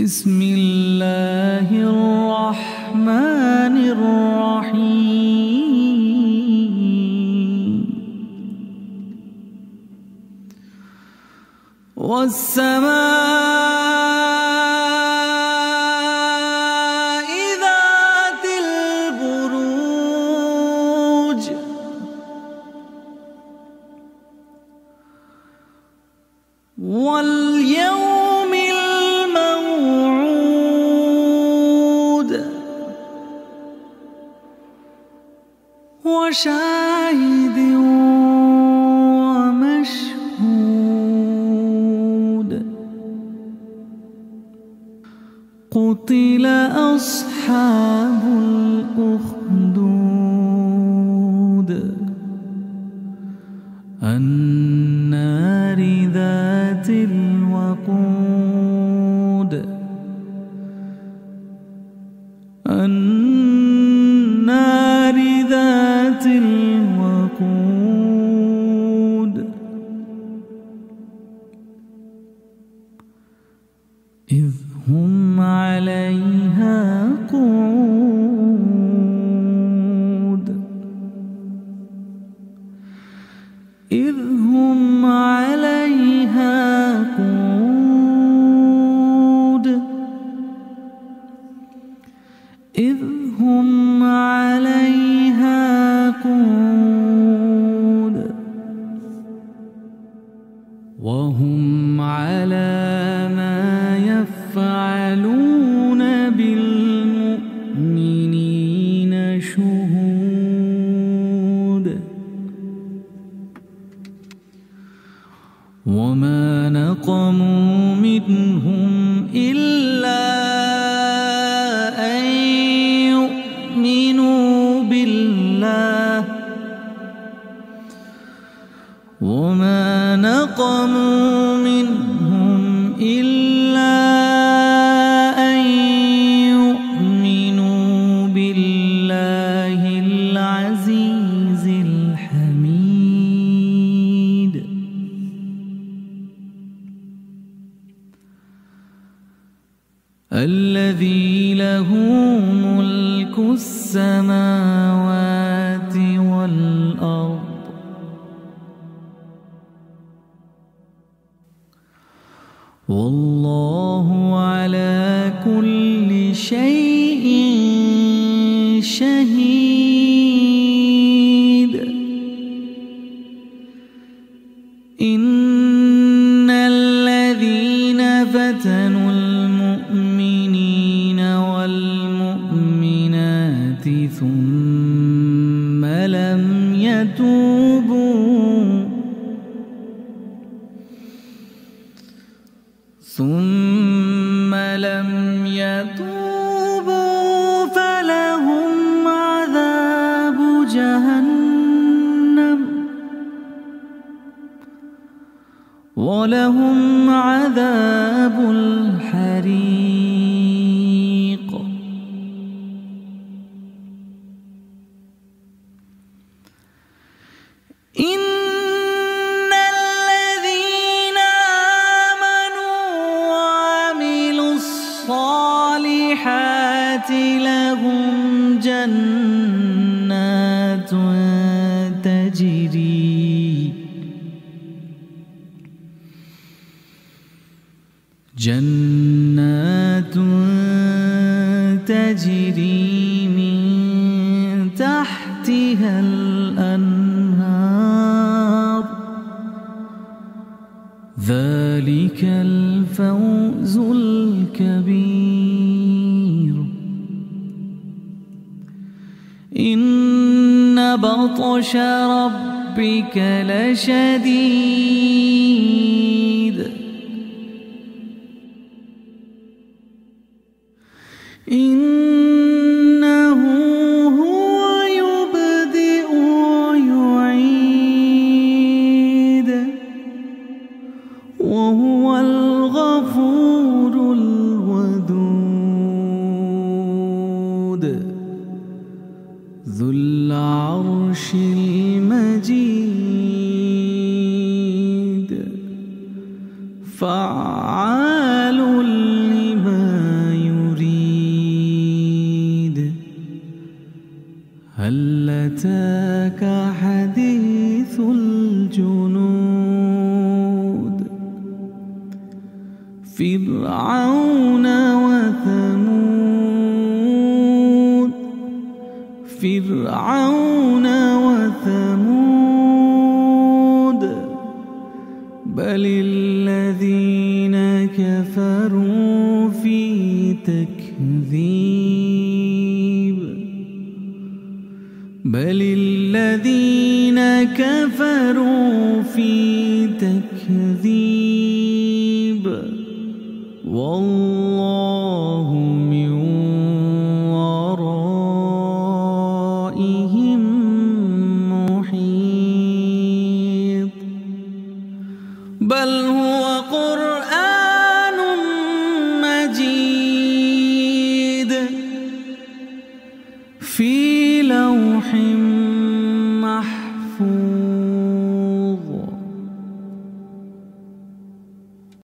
بسم الله الرحمن الرحيم والسماء ذات البروج واليوم الموعود وشاهد ومشهود قتل أصحاب الأخدود النار ذات الوقود النار ذات الوقود إذ هم عليها قعود إذ هم عليها قعود إذ هم عليها قعود وهم على ما يفعلون بالمؤمنين شهود وما نقموا منهم إلا أن يؤمنوا بالله وما نقموا منهم إلا أن يؤمنوا بالله العزيز الحميد الذي له ملك السماوات والأرض والله على كل شيء شهيد إن الذين فتنوا المؤمنين والمؤمنات ثم لم يتوبوا فلهم عذاب جهنم ولهم عذاب الحريق إن الذين آمنوا وعملوا الصالحات لهم جنات تجري من تحتها الأنهار ذلك الفوز الكبير إن بطش ربك لشديد إنه هو يبدئ ويعيد وهو الغفور الودود ذو العرش المجيد فعال لما هل أتاك حديث الجنود فرعون وثمود بل الذين كفروا في تكذيب والله من ورائهم محيط بل هو قرآن مجيد في لوح